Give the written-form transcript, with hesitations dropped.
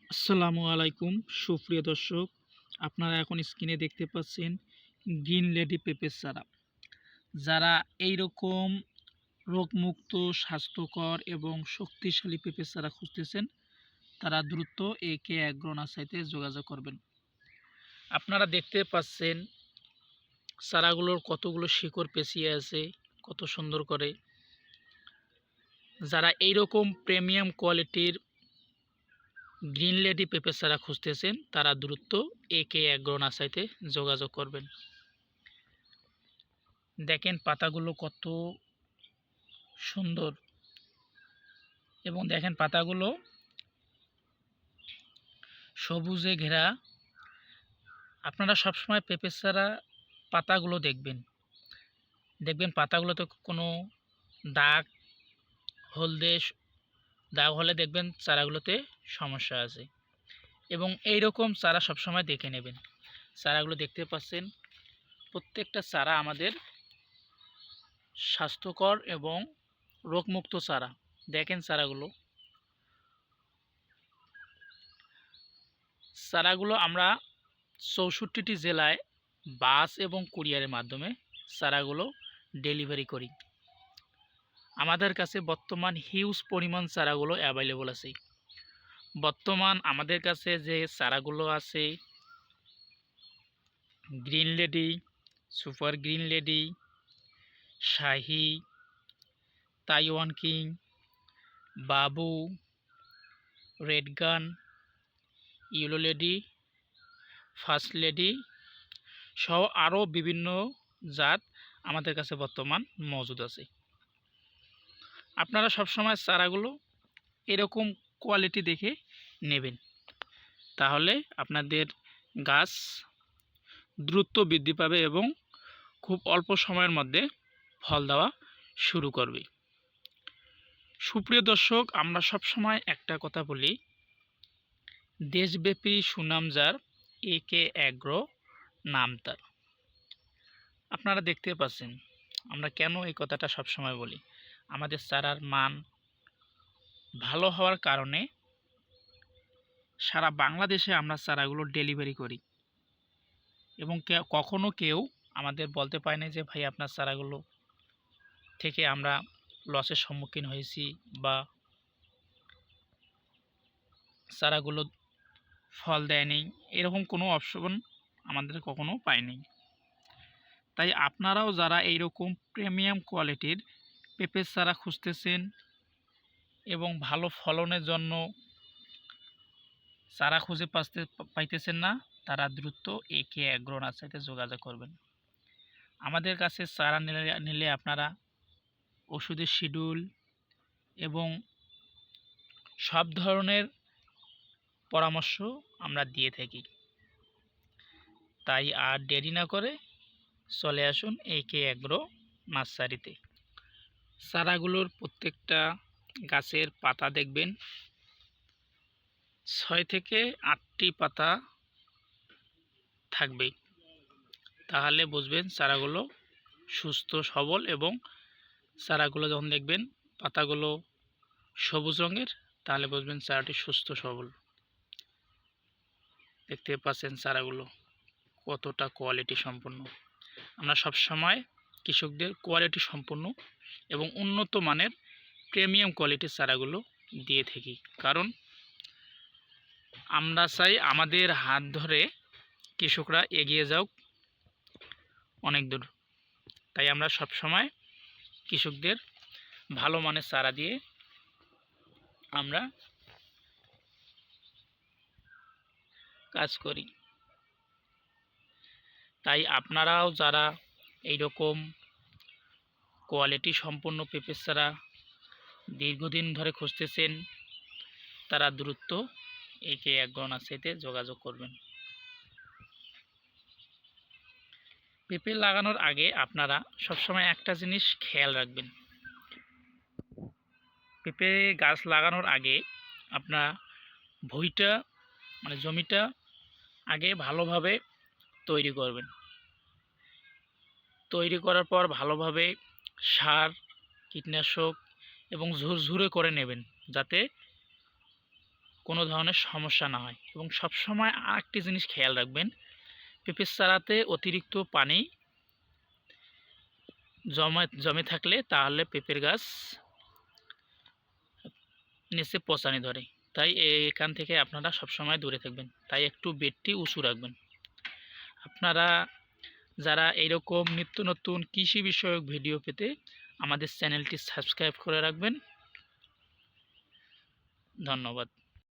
আসসালামু আলাইকুম সুপ্রিয় দর্শক, আপনারা এখন স্ক্রিনে দেখতে পাচ্ছেন গ্রিন লেডি পেঁপের চারা। যারা এই রকম রোগমুক্ত, স্বাস্থ্যকর এবং শক্তিশালী পেঁপের চারা খুঁজতেছেন, তারা দ্রুত AK অ্যাগ্রো নার্সারিতে যোগাযোগ করবেন। আপনারা দেখতে পাচ্ছেন চারাগুলোর কতগুলো শিকড় পেঁচিয়ে আছে, কত সুন্দর করে। যারা এই রকম প্রিমিয়াম কোয়ালিটির গ্রিন লেডি পেঁপের চারা খুঁজতেছেন, তারা দ্রুত AK অ্যাগ্রো নার্সারিতে যোগাযোগ করবেন। দেখেন পাতাগুলো কত সুন্দর, এবং দেখেন পাতাগুলো সবুজে ঘেরা। আপনারা সবসময় পেঁপে চারা পাতাগুলো দেখবেন পাতাগুলোতে কোনো দাগ, হলদে দাগ হলে দেখবেন চারাগুলোতে সমস্যা আছে, এবং এই রকম চারা সবসময় দেখে নেবেন। চারাগুলো দেখতে পাচ্ছেন, প্রত্যেকটা চারা আমাদের স্বাস্থ্যকর এবং রোগমুক্ত চারা। দেখেন চারাগুলো আমরা 64টি জেলায় বাস এবং কুরিয়ারের মাধ্যমে চারাগুলো ডেলিভারি করি। আমাদের কাছে বর্তমান হিউজ পরিমাণ চারাগুলো অ্যাভেলেবল আছে। বর্তমান আমাদের কাছে যে চারাগুলো আছে, green lady, super green lady, Shahi, Taiwan king, Babu, red gun, yellow lady, first lady সহ আরও বিভিন্ন জাত আমাদের কাছে বর্তমান মজুদ আছে। আপনারা সবসময় চারাগুলো এরকম কোয়ালিটি দেখে নেবেন, তাহলে আপনাদের গাছ দ্রুত বৃদ্ধি পাবে এবং খুব অল্প সময়ের মধ্যে ফল দেওয়া শুরু করবে। সুপ্রিয় দর্শক, আমরা সবসময় একটা কথা বলি, দেশব্যাপী সুনাম যার, AK অ্যাগ্রো নাম তার। আপনারা দেখতে পাচ্ছেন আমরা কেন এই কথাটা সবসময় বলি। আমাদের চারার মান ভালো হওয়ার কারণে সারা বাংলাদেশে আমরা চারাগুলো ডেলিভারি করি, এবং কখনো কেউ আমাদের বলতে পারে না যে ভাই আপনার চারাগুলো থেকে আমরা লসের সম্মুখীন হয়েছি, বা চারাগুলো ফল দেয়নি, এরকম কোনো অপশন আমাদের কখনো পাইনি। তাই আপনারাও যারা এইরকম প্রিমিয়াম কোয়ালিটির পেঁপের চারা খুঁজতেছেন এবং ভালো ফলনের জন্য চারা খুঁজে পাইতেছেন না, তারা দ্রুত AK অ্যাগ্রো নার্সারিতে যোগাযোগ করবেন। আমাদের কাছে চারা নিলে আপনারা ওষুধের শিডিউল এবং সব ধরনের পরামর্শ আমরা দিয়ে থাকি। তাই আর দেরি না করে চলে আসুন AK অ্যাগ্রো নার্সারিতে। চারাগুলোর প্রত্যেকটা গাছের পাতা দেখবেন 6 থেকে 8টি পাতা থাকবে, তাহলে বুঝবেন চারাগুলো সুস্থ সবল। এবং চারাগুলো যখন দেখবেন পাতাগুলো সবুজ রঙের, তাহলে বুঝবেন চারাটি সুস্থ সবল। দেখতে পাচ্ছেন চারাগুলো কতটা কোয়ালিটি সম্পন্ন। আমরা সবসময় কৃষকদের কোয়ালিটি সম্পন্ন এবং উন্নত মানের প্রিমিয়াম কোয়ালিটির চারাগুলো দিয়ে থাকি, কারণ আমরা চাই আমাদের হাত ধরে কৃষকরা এগিয়ে যাওক অনেক দূর। তাই আমরা সবসময় কৃষকদের ভালো মানের চারা দিয়ে আমরা কাজ করি। তাই আপনারাও যারা এই রকম কোয়ালিটি সম্পন্ন পেঁপের চারা দীর্ঘদিন ধরে খুঁজতেছেন, তারা দ্রুত AK অ্যাগ্রো নার্সারিতে যোগাযোগ করবেন। পেঁপে লাগানোর আগে আপনারা সবসময় একটা জিনিস খেয়াল রাখবেন, পেঁপে গাছ লাগানোর আগে আপনারা ভুঁইটা জমিটা আগে ভালোভাবে তৈরি করবেন। তৈরি করার পর ভালোভাবে সার, কীটনাশক এবং ঝুরঝুরে করে নেবেন, যাতে কোনো ধরনের সমস্যা না হয়। এবং সবসময় আরেকটি জিনিস খেয়াল রাখবেন, পেঁপের চারাতে অতিরিক্ত পানি জমে থাকলে তাহলে পেঁপের গাছ নিচে পচানি ধরে। তাই এখান থেকে আপনারা সবসময় দূরে থাকবেন। তাই একটু বেডটি উঁচু রাখবেন। আপনারা যারা এইরকম নিত্য নতুন কৃষি বিষয়ক ভিডিও পেতে আমাদের চ্যানেলটি সাবস্ক্রাইব করে রাখবেন। ধন্যবাদ।